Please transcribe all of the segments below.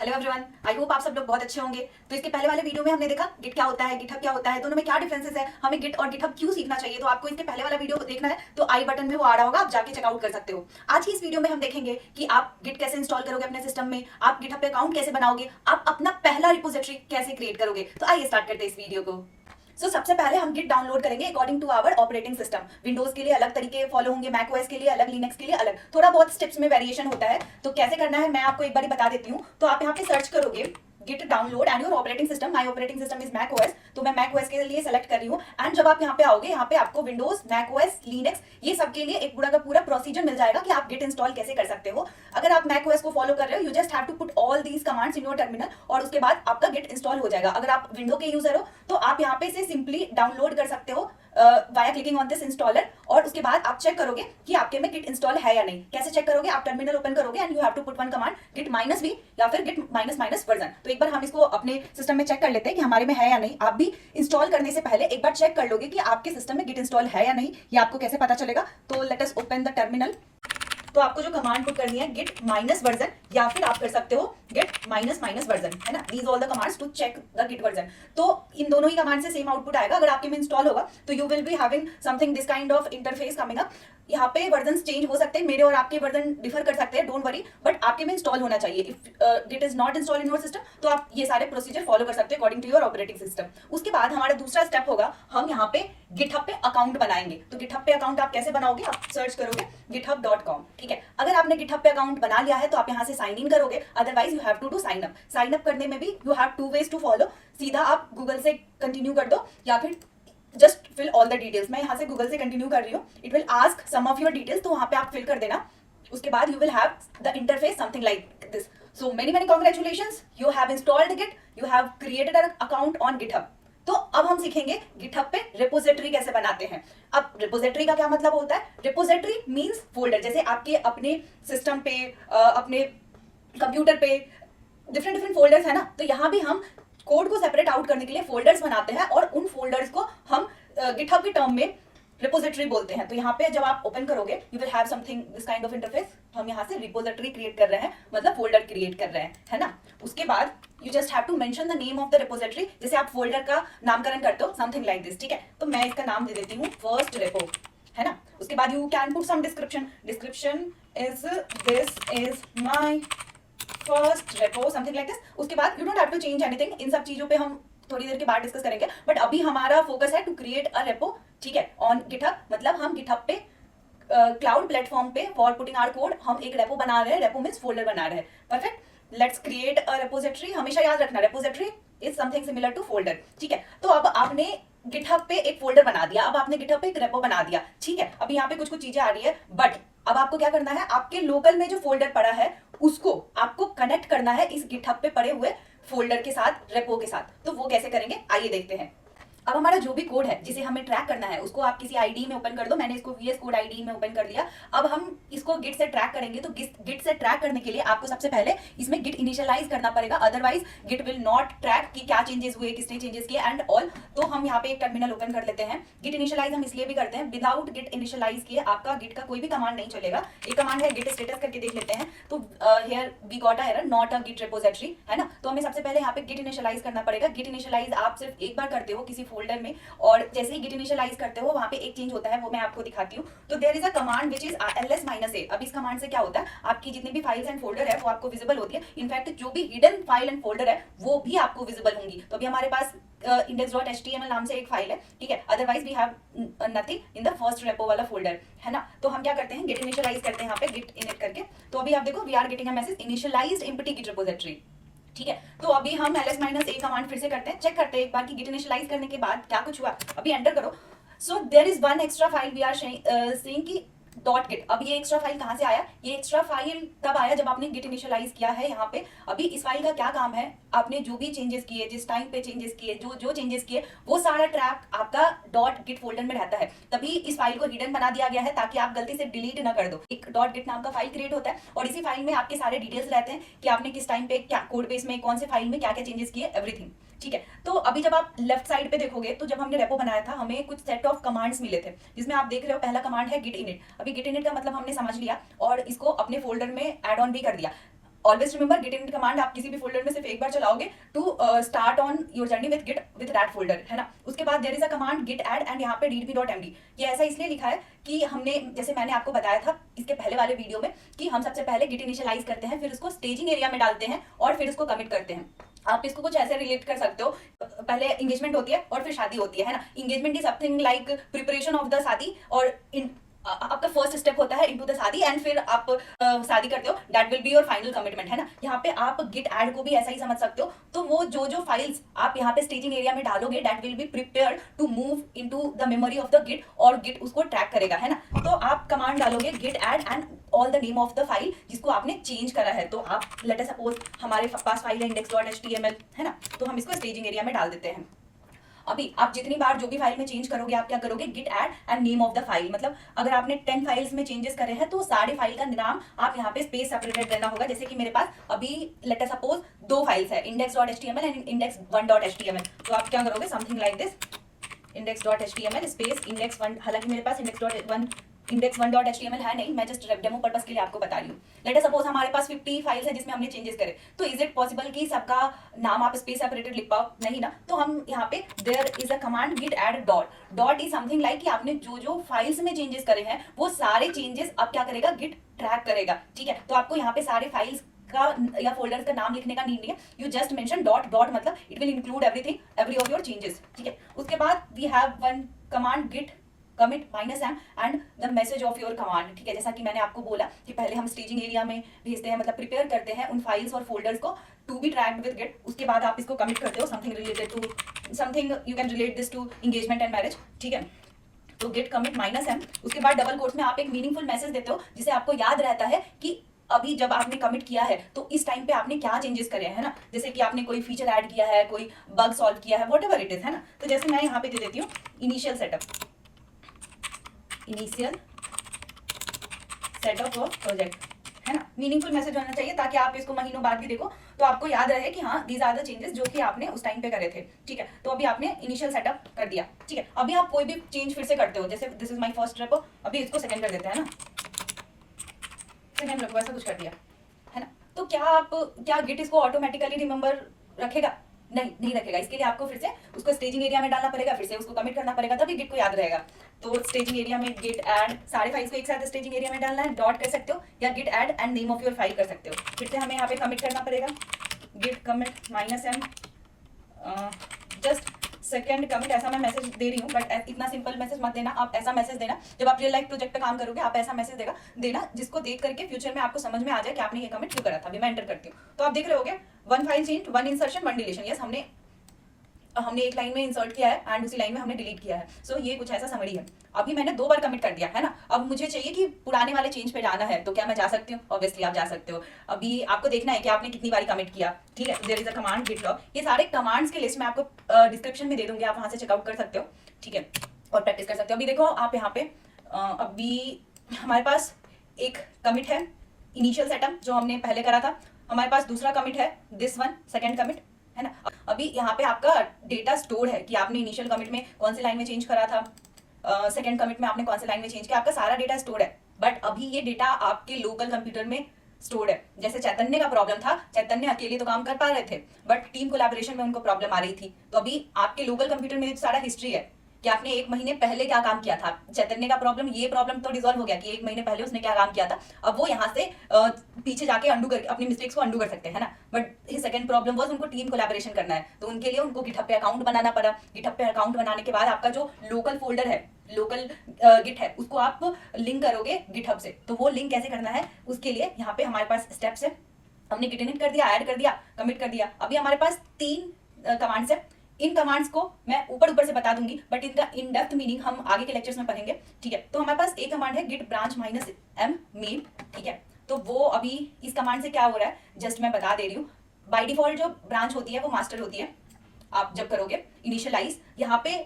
Hello everyone, I hope आप सब लोग बहुत अच्छे होंगे। तो इसके पहले वाले वीडियो में हमने देखा गिट क्या होता है, गिटहब क्या होता है, दोनों में क्या डिफरेंसेस है, हमें गिट और गिटहब क्यों सीखना चाहिए। तो आपको इसके पहले वाला वीडियो देखना है तो आई बटन में वो आ रहा होगा, आप जाके चेकआउट कर सकते हो। आज की इस वीडियो में हम देखेंगे कि आप गिट कैसे इंस्टॉल करोगे अपने सिस्टम में, आप गिटहब पे अकाउंट कैसे बनाओगे, आप अपना पहला रिपोजिटरी कैसे क्रिएट करोगे। तो आइए स्टार्ट करते हैं इस वीडियो को। सबसे पहले हम गिट डाउनलोड करेंगे according to our operating system. Windows के लिए अलग तरीके फॉलो होंगे, मैक ओएस के लिए अलग, लिनक्स के लिए अलग, थोड़ा बहुत स्टेप्स में वेरिएशन होता है। तो कैसे करना है मैं आपको एक बार बता देती हूँ। तो आप यहाँ पे सर्च करोगे git download and your operating system. My operating system is Mac OS, तो मैं मैक ओएस के लिए सेलेक्ट कर रही हूँ। एंड जब आप यहाँ पे आओगे, यहाँ पे आपको विंडोज, मैक ओएस, लिनक्स ये सब के लिए एक पूरा का पूरा प्रोसीजर मिल जाएगा कि आप गिट इंस्टॉल कैसे कर सकते हो। अगर आप मैक ओएस को फॉलो कर रहे हो, you just have to put all these commands in your terminal और उसके बाद आपका गिट इंस्टॉल हो जाएगा। अगर आप विंडो के यूजर हो तो आप यहाँ पे से सिंपली डाउनलोड कर सकते हो via clicking on this installer, और उसके बाद आप चेक करोगे कि आपके में गिट इंस्टॉल है या नहीं। कैसे चेक करोगे, आप टर्मिनल ओपन करोगे and you have to put one command git -v या फिर गिट -- वर्जन। तो एक बार हम इसको अपने सिस्टम में चेक कर लेते हैं कि हमारे में है या नहीं। आप भी इंस्टॉल करने से पहले एक बार चेक कर लोगे कि आपके सिस्टम में गिट इंस्टॉल है या नहीं। ये आपको कैसे पता चलेगा, तो let us open the terminal. तो आपको जो कमांड पुट करनी है गिट -वर्जन, या फिर आप कर सकते हो गिट -- वर्जन, है ना। These all the commands to check the git version. तो इन दोनों ही कमांड से सेम आउटपुट आएगा। अगर आपके में इंस्टॉल होगा तो you will be having something this kind of interface coming up. यहाँ पे वर्जन चेंज हो सकते हैं, मेरे और आपके वर्जन डिफर कर सकते हैं, डोंट वरी, बट आपके में इंस्टॉल होना चाहिए। If git is not install in your system तो आप ये सारे प्रोसीजर फॉलो कर सकते हैं according to your operating system. उसके बाद हमारा दूसरा स्टेप होगा, हम यहाँ पे गिटहब पे अकाउंट बनाएंगे। तो गिटहब पे अकाउंट आप कैसे बनाओगे, आप सर्च करोगे github.com, ठीक है। अगर आपने गिटहब पे अकाउंट बना लिया है तो आप यहाँ से साइन इन करोगे, otherwise you have to do sign up. Sign up करने में भी you have to ways to follow. सीधा आप गूगल से कंटिन्यू कर दो या फिर just fill all the details. मैं यहाँ से गूगल से कंटिन्यू कर रही हूँ। It will ask some of your details, तो वहाँ पे आप फिल कर देना। उसके बाद you will have the interface something like this. So many congratulations, you have installed git, you have created an account on GitHub. तो अब हम सीखेंगे गिटहब पे रिपोजिटरी कैसे बनाते हैं। अब रिपोजिटरी का क्या मतलब होता है, रिपोजिटरी मींस फोल्डर। जैसे आपके अपने सिस्टम पे अपने कंप्यूटर पे डिफरेंट फोल्डर्स है ना, तो यहाँ भी हम कोड को सेपरेट आउट करने के लिए फोल्डर्स बनाते हैं और उन फोल्डर्स को हम गिटहब के टर्म में रिपोजिटरी बोलते हैं। तो यहाँ पे जब आप ओपन करोगे you will have something this kind of interface. हम यहाँ से रिपोजिटरी क्रिएट कर रहे हैं, मतलब फोल्डर क्रिएट कर रहे हैं, है ना। उसके बाद you just have to mention the name of the repository. जैसे आप फोल्डर का नामकरण करते हो समथिंग लाइक दिस, ठीक है। तो मैं इसका नाम दे देती हूँ फर्स्ट रेपो, है ना। उसके बाद you can put some description. Description is this is my first repo, something like this. उसके बाद you don't have to change anything. इन सब चीजों पे हम थोड़ी देर के बाद डिस्कस करेंगे, बट अभी हमारा फोकस है टू क्रिएट अ रेपो, ठीक है, ऑन गिटहब। मतलब हम गिटहब पे क्लाउड प्लेटफॉर्म पे फॉर पुटिंग आवर कोड हम एक रेपो बना रहे हैं। रेपो मींस फोल्डर बना रहे हैं। Perfect, let's create a repository. हमेशा याद रखना repository is something similar to folder, ठीक है। तो अब आपने गिटहब पे एक फोल्डर बना दिया, अब आपने गिटहब पे एक रेपो बना दिया, ठीक है। अभी यहाँ पे कुछ चीजें आ रही है, बट अब आपको क्या करना है, आपके लोकल में जो फोल्डर पड़ा है उसको आपको कनेक्ट करना है इस गिटहब पे पड़े हुए फोल्डर के साथ, रेपो के साथ। तो वो कैसे करेंगे आइए देखते हैं। अब हमारा जो भी कोड है जिसे हमें ट्रैक करना है उसको आप किसी आईडी में ओपन कर दो। मैंने इसको VS कोड आईडी में ओपन कर लिया। अब हम इसको गिट से ट्रैक करेंगे। तो गिट से ट्रैक करने के लिए आपको सबसे पहले इसमें गिट इनिशियलाइज करना पड़ेगा, otherwise git will not track कि क्या चेंजेस हुए, किसने चेंजेस किए एंड ऑल। तो हम यहाँ पे एक टर्मिनल ओपन कर लेते हैं। गिट इनिशियलाइज हम इसलिए भी करते हैं, विदाउट गिट इनिशियलाइज किए आपका गिट का कोई भी कमांड नहीं चलेगा। एक कमांड है गिट स्टेटस करके देख लेते हैं। तो here we got a error not a git repository, है ना। तो हमें सबसे पहले यहाँ पे गिट इनिशियलाइज करना पड़ेगा। गिट इनिशियलाइज आप सिर्फ एक बार करते हो किसी फोल्डर में, और जैसे ही गिट इनिशियलाइज करते हो वहां पे एक चेंज होता है, वो मैं आपको दिखाती हूँ। तो there is a command which is ls-a। अब इस कमांड से क्या होता है, आपकी जितनी भी फाइल्स एंड फोल्डर है वो आपको विजिबल होती है। इनफैक्ट जो भी हिडन फाइल एंड फोल्डर है वो भी आपको विजिबल होंगी। तो अभी हमारे पास index.html नाम से एक फाइल है, ठीक है। Otherwise we have nothing in the first repo वाला फोल्डर, है ना। तो हम क्या करते हैं, गिट इनिशियलाइज करते हैं यहाँ पे गिट इनिट करके। तो अभी आप देखो we are getting a message initialized empty git repository, ठीक है। तो अभी हम ls-a कमांड फिर से करते हैं, चेक करते हैं एक बार कि गिट इनिशियलाइज करने के बाद क्या कुछ हुआ। अभी एंटर करो। So there is one extra file we are saying कि डॉट गिट। अब ये एक्स्ट्रा फाइल कहाँ से आया, ये एक्स्ट्रा फाइल तब आया जब आपने गिट इनिशियलाइज किया है यहाँ पे। अभी इस फाइल का क्या काम है, आपने जो भी चेंजेस किए, जिस टाइम पे चेंजेस किए, जो चेंजेस किए, वो सारा ट्रैक आपका डॉट गिट फोल्डर में रहता है। तभी इस फाइल को हिडन बना दिया गया है ताकि आप गलती से डिलीट ना कर दो। एक डॉट गिट नाम का फाइल क्रिएट होता है और इसी फाइल में आपके सारे डिटेल्स रहते हैं कि आपने किस टाइम पे क्या कोड बेस में कौन से फाइल में क्या क्या चेंजेस किए, एवरीथिंग, ठीक है। तो अभी जब आप लेफ्ट साइड पे देखोगे तो जब हमने रेपो बनाया था हमें कुछ सेट ऑफ कमांड्स मिले थे, जिसमें आप देख रहे हो पहला कमांड है गिट इनिट। अभी गिट इनिट का मतलब हमने समझ लिया और इसको अपने फोल्डर में ऐड ऑन भी कर दिया। Always remember git init command आप किसी भी फोल्डर में सिर्फ एक बार चलाओगे to start on your journey with git with that folder, है ना। उसके बाद there is a command git add and यहाँ पे ddp.md। ये ऐसा इसलिए लिखा है कि हमने, जैसे मैंने आपको बताया था इसके पहले वाले वीडियो में, कि हम सबसे पहले गिट इनिशियलाइज करते हैं, फिर उसको स्टेजिंग एरिया में डालते हैं और फिर उसको कमिट करते हैं। आप इसको कुछ ऐसे रिलेट कर सकते हो, पहले एंगेजमेंट होती है और फिर शादी होती है ना। Engagement is something like preparation of the शादी, और आपका फर्स्ट स्टेप होता है इनटू द शादी, एंड फिर आप शादी करते हो, that will be your final commitment, है ना। यहाँ पे आप गिट ऐड को भी ऐसा ही समझ सकते हो। तो वो जो फाइल्स आप यहाँ पे स्टेजिंग एरिया में डालोगे, that will be prepared to move into the memory of the git, और गिट उसको ट्रैक करेगा, है ना। तो आप कमांड डालोगे git add and all the name of the file जिसको आपने चेंज करा है। तो आप लेट अस सपोज हमारे पास फाइल है index.html, है ना, तो हम इसको स्टेजिंग एरिया में डाल देते हैं। अभी आप जितनी बार जो भी फाइल में चेंज करोगे, आप क्या करोगे, git add and name of the file. मतलब अगर आपने 10 फाइल्स में चेंजेस करे हैं तो सारे फाइल का नाम आप यहाँ पे स्पेस सेपरेटेड रहना होगा। जैसे कि मेरे पास अभी लेट अस सपोज 2 फाइल्स है, index.html एंड index1.html। तो आप क्या करोगे, something like this, index.html space index1। हालांकि मेरे पास index1.html है नहीं, मैं जस्ट डेमो पर्पस के लिए आपको बता रही हूँ। लेट अस सपोज हमारे पास 50 फाइल्स है जिसमें हमने चेंजेस करे, तो इज इट पॉसिबल कि सबका नाम आप स्पेस सेपरेटेड लिख पाओ? नहीं ना। तो हम यहाँ पे there is a command git add dot is something like कि आपने जो फाइल्स में चेंजेस करे हैं वो सारे चेंजेस अब क्या करेगा, गिट ट्रैक करेगा, ठीक है। तो आपको यहाँ पे सारे फाइल्स का या फोल्डर्स का नाम लिखने का नीड नहीं है, यू जस्ट मेंशन डॉट मतलब it will include everything, every of your changes, ठीक है। उसके बाद we have one command git commit -m and the message of your command, ठीक है। जैसा कि मैंने आपको बोला कि पहले हम स्टेजिंग एरिया में भेजते हैं, मतलब प्रिपेयर करते हैं उन फाइल्स और फोल्डर्स को to be tracked with git. उसके बाद आप इसको कमिट करते हो, something related to something, you can relate this to engagement and marriage, ठीक है। तो गिट कमिट -m, उसके बाद डबल कोट्स में आप एक मीनिंगफुल मैसेज देते हो जिसे आपको याद रहता है कि अभी जब आपने कमिट किया है तो इस टाइम पे आपने क्या चेंजेस करे हैं, है ना। जैसे कि आपने कोई फीचर ऐड किया है, कोई बग सॉल्व किया है, व्हाटएवर इट इज, है ना। तो जैसे मैं यहाँ पे दे देती हूँ इनिशियल सेटअप ऑफ प्रोजेक्ट, है ना। मीनिंगफुल मैसेज होना चाहिए ताकि आप इसको महीनों बाद भी देखो तो आपको याद रहे कि हाँ दीज आर द चेंजेस जो कि आपने उस टाइम पे करे थे, ठीक है। तो अभी आपने इनिशियल सेटअप कर दिया, ठीक है। अभी आप कोई भी चेंज फिर से करते हो, जैसे this is my first step, अभी इसको सेकंड कर देते हैं ना, सेकंड रखो, ऐसा कुछ कर दिया, है ना। तो क्या गिट इसको ऑटोमेटिकली रिमेंबर रखेगा? नहीं रखेगा। इसके लिए आपको फिर से उसको स्टेजिंग एरिया में डालना पड़ेगा, फिर से उसको कमिट करना पड़ेगा, तभी गिट को याद रहेगा। तो स्टेजिंग एरिया में गिट ऐड, सारे फाइल्स को एक साथ स्टेजिंग एरिया में डालना है, डॉट कर सकते हो या git add and name of your file कर सकते हो। फिर से हमें यहाँ पे कमिट करना पड़ेगा, git commit -m just second commit. ऐसा मैं मैसेज दे रही हूँ, बट इतना सिंपल मैसेज मत देना, आप ऐसा मैसेज देना जब आप रियल लाइफ प्रोजेक्ट पे काम करोगे, आप ऐसा मैसेज देना जिसको देख करके फ्यूचर में आपको समझ में आ जाए कि आपने ये कमिट क्यों करा था। अभी मैं एंटर करती हूँ तो आप देख रहे होगे 1 file change, 1 insertion, 1 deletion. Yes, हमने एक लाइन में इंसर्ट किया है एंड उसी लाइन में हमने डिलीट किया है। सो ये कुछ ऐसा समरी है। अभी मैंने 2 बार कमिट कर दिया, है ना। अब मुझे चाहिए कि पुराने वाले चेंज पे जाना है, तो क्या मैं जा सकती हूँ? ऑब्वियसली आप जा सकते हो। अभी आपको देखना है कि आपने कितनी बार कमिट किया, ठीक है। There is a command git log. ये सारे कमांड्स के लिस्ट मैं आपको डिस्क्रिप्शन में दे दूंगी, आप वहां से चेकआउट कर सकते हो, ठीक है, और प्रैक्टिस कर सकते हो। अभी देखो आप यहाँ पे अभी हमारे पास एक कमिट है इनिशियल सेटअप जो हमने पहले करा था, हमारे पास दूसरा कमिट है दिस वन, सेकेंड कमिट, है ना। अभी यहाँ पे आपका डेटा स्टोर है कि आपने इनिशियल कमिट में कौन सी लाइन में चेंज करा था, सेकंड कमिट में आपने कौन सी लाइन में चेंज किया, आपका सारा डेटा स्टोर है। बट अभी ये डेटा आपके लोकल कंप्यूटर में स्टोर्ड है। जैसे चैतन्य का प्रॉब्लम था, चैतन्य अकेले तो काम कर पा रहे थे बट टीम कोलैबोरेशन में उनको प्रॉब्लम आ रही थी। तो अभी आपके लोकल कंप्यूटर में सारा हिस्ट्री है कि आपने 1 महीने पहले क्या काम किया था। चैतन्य का प्रॉब्लम, ये प्रॉब्लम तो डिसॉल्व हो गया कि 1 महीने पहले उसने क्या काम किया था। अब वो यहाँ से पीछे जाके अंडू करके अपनी मिस्टेक्स को अंडू कर सकते हैं, है ना। But his second problem was उनको टीम कोलैबोरेशन करना है, तो उनके लिए उनको गिटहब पे अकाउंट बनाना पड़ा। गिटहब पे अकाउंट बनाने के बाद आपका जो लोकल फोल्डर है, लोकल गिट है, उसको आप लिंक करोगे गिटहब से। तो वो लिंक कैसे करना है उसके लिए यहाँ पे हमारे पास स्टेप्स है। हमने गिट इनिट कर दिया, ऐड कर दिया, कमिट कर दिया। अभी हमारे पास 3 कमांड्स है। इन कमांड्स को मैं ऊपर से बता दूंगी बट इनका इन डेप्थ मीनिंग हम आगे के लेक्चर्स में पढ़ेंगे, ठीक है। तो हमारे पास एक कमांड है गिट ब्रांच -m मेन, ठीक है। तो वो अभी इस कमांड से क्या हो रहा है जस्ट मैं बता दे रही हूँ। बाय डिफॉल्ट जो ब्रांच होती है वो मास्टर होती है। आप जब करोगे इनिशियलाइज, यहाँ पे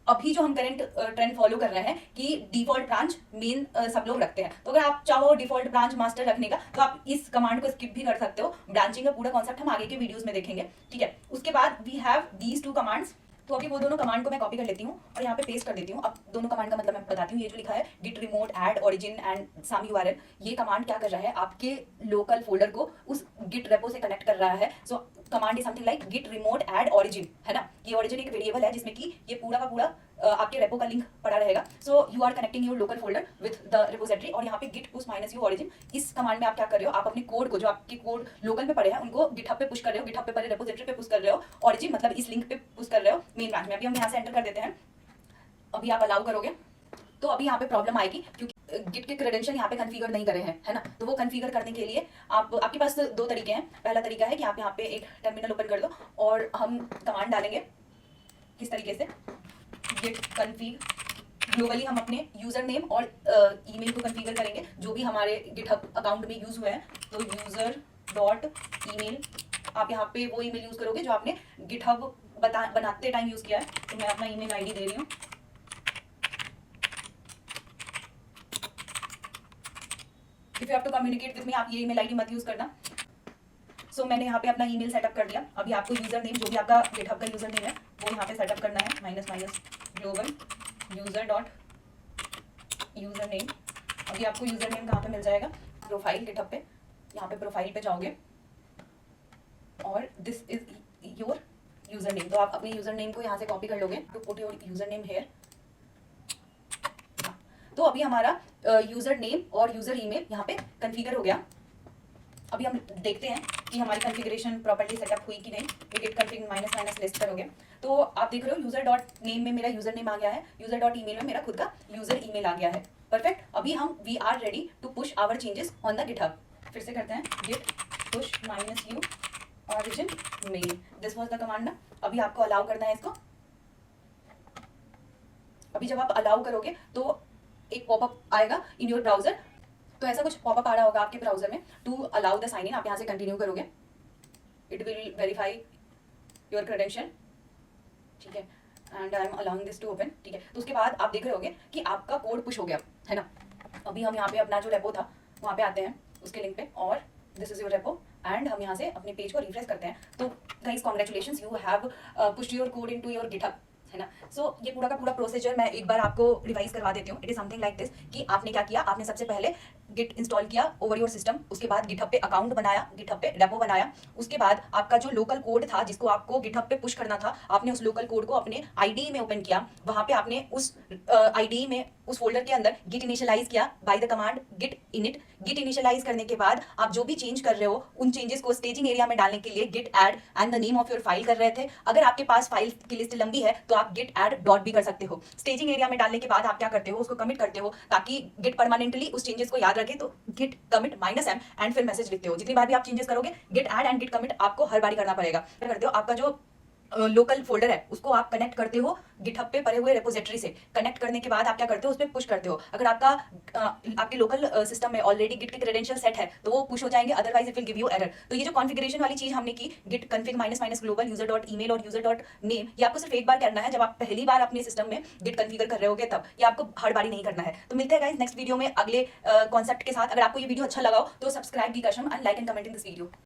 अभी जो हम करंट ट्रेंड फॉलो कर रहे हैं कि डिफॉल्ट ब्रांच मेन सब लोग रखते हैं। तो अगर आप चाहो डिफॉल्ट ब्रांच मास्टर रखने का तो आप इस कमांड को स्किप भी कर सकते हो। ब्रांचिंग का पूरा कॉन्सेप्ट हम आगे के वीडियोस में देखेंगे, ठीक है। उसके बाद वी हैव दीज 2 कमांड्स। तो अभी वो दोनों कमांड को मैं कॉपी कर लेती हूँ और यहाँ पे पेस्ट कर देती हूँ। अब दोनों कमांड का मतलब मैं बताती हूँ। ये जो लिखा है git remote add origin and some URL, ये कमांड क्या कर रहा है, आपके लोकल फोल्डर को उस git रेपो से कनेक्ट कर रहा है। So command is something like git remote add origin, है ना। ये origin एक वेरिएबल है जिसमें कि ये पूरा का पूरा आपके रेपो का लिंक पड़ा रहेगा। So you are connecting your local folder with the repository. और यहाँ पे git push minus u origin, इस कमांड में आप क्या कर रहे हो, आप अपने कोड को, जो आपके कोड लोकल में पड़े हैं, उनको गिटहब पे पुश कर रहे हो, गिटहब पे पड़े रिपोजिटरी पे पुश कर रहे हो, origin मतलब इस लिंक पे पुश कर रहे हो मेन ब्रांच में। अभी हम यहाँ से एंटर कर देते हैं। अभी आप अलाउ करोगे तो अभी यहाँ पे प्रॉब्लम आएगी क्योंकि गिट के क्रेडेंशियल यहाँ पे कन्फिगर नहीं करे हैं, है ना। तो वो कन्फिगर करने के लिए आपके पास दो तरीके हैं। पहला तरीका है कि आप यहाँ पे एक टर्मिनल ओपन कर दो और हम कमांड डालेंगे किस तरीके से, गिट कन्फिग ग्लोबली हम अपने यूजर नेम और ईमेल को कन्फिगर करेंगे जो भी हमारे गिटहब अकाउंट में यूज हुए हैं। तो यूजर डॉट ईमेल, आप यहाँ पे वो ईमेल यूज करोगे जो आपने गिटहब बनाते टाइम यूज किया है। तो मैं अपना ईमेल आईडी दे रही हूँ। If you have to communicate with me, आप ये ईमेल आईडी मत यूज करना। सो मैंने यहाँ पे अपना ईमेल सेटअप कर दिया। अभी आपको यूजर नेम, जो भी आपका गिटहब का यूजर नेम है, वो यहाँ पे सेटअप करना है। Minus minus global user dot user name. अभी आपको यूजर नेम कहाँ पे मिल जाएगा, प्रोफाइल गिटहब पे। यहाँ पे प्रोफाइल पे जाओगे और this is your user name. तो आप अपने यूजर नेम को यहाँ से कॉपी कर लोगे to put your user name here. तो अभी हमारा यूजर नेम और यूजर ईमेल यहाँ पे कन्फिगर हो गया। अभी हम देखते हैं कि हमारी कॉन्फ़िगरेशन प्रॉपर्ली सेटअप हुई कि नहीं। Git config minus minus list करोगे तो आप देख रहे हो यूजर डॉट नेम में मेरा यूजर नेम आ गया है, यूजर डॉट ईमेल में मेरा खुद का यूजर ईमेल आ गया है। परफेक्ट। अभी हम we are ready to push our changes on the GitHub. फिर से करते हैं, git push minus u origin mail, this was the command ना। अभी आपको अलाउ करना है इसको। अभी जब आप अलाउ करोगे तो एक पॉपअप आएगा इन योर ब्राउजर। तो ऐसा कुछ पॉपअप आ रहा होगा आपके ब्राउजर में, to allow the sign in. आप यहाँ से कंटिन्यू करोगे, it will verify your credential, ठीक है, and I am allowing this to open, ठीक है। तो उसके बाद आप देख रहे होगे कि आपका कोड पुश हो गया, है ना। अभी हम यहाँ पे अपना जो रेपो था वहाँ पे आते हैं उसके लिंक पे, और this is your repo, and हम यहाँ से अपने पेज को रिफ्रेश करते हैं। तो guys congratulations, you have pushed your code into your GitHub, है ना। सो ये पूरा का पूरा प्रोसीजर मैं एक बार आपको रिवाइज करवा देती हूँ। It is something like this कि आपने क्या किया, आपने सबसे पहले गिट इंस्टॉल किया ओवर योर सिस्टम, उसके बाद गिटहब पे अकाउंट बनाया, गिटहब पे रेपो बनाया, उसके बाद आपका जो लोकल कोड था जिसको आपको गिटहब पे पुश करना था, आपने उस लोकल कोड को अपने आईडी में ओपन किया। वहां पे आपने उस आईडी में उस फोल्डर के अंदर गिट इनिशियलाइज किया by the command git init. Git initialize करने के बाद आप जो भी चेंज कर रहे हो उन चेंजेस को स्टेजिंग एरिया में डालने के लिए git add and the name of your file कर रहे थे। अगर आपके पास फाइल की लिस्ट लंबी है तो आप गिट ऐड डॉट भी कर सकते हो। स्टेजिंग एरिया में डालने के बाद आप क्या करते हो, उसको कमिट करते हो ताकि गिट परमानेंटली उस चेंजेस को याद रखे। तो git commit minus m and फिर मैसेज लिखते हो। जितनी बार भी आप चेंजेस करोगे git add and git commit आपको हर बारी करना पड़ेगा। क्या करते हो, आपका जो लोकल फोल्डर है उसको आप कनेक्ट करते हो गिटहब पे पड़े हुए रेपोजिटरी से। कनेक्ट करने के बाद आप क्या करते हो, उस पर पुश करते हो। अगर आपका आपके लोकल सिस्टम में ऑलरेडी गिट के क्रेडेंशियल सेट है तो वो पुश हो जाएंगे, otherwise it will give you error. तो ये जो कॉन्फ़िगरेशन वाली चीज हमने की, git config minus minus global user dot email और यूजर डॉट नेम, ये आपको सिर्फ एक बार करना है जब आप पहली बार अपने सिस्टम में गिट कॉन्फ़िगर कर रहे होगे तब। ये आपको हर बारी नहीं करना है। तो मिलते हैं गाइस नेक्स्ट वीडियो में अगले कॉन्सेप्ट के साथ। अगर आपको ये वीडियो अच्छा लगा हो तो सब्सक्राइब भी कर and like and comment in this video.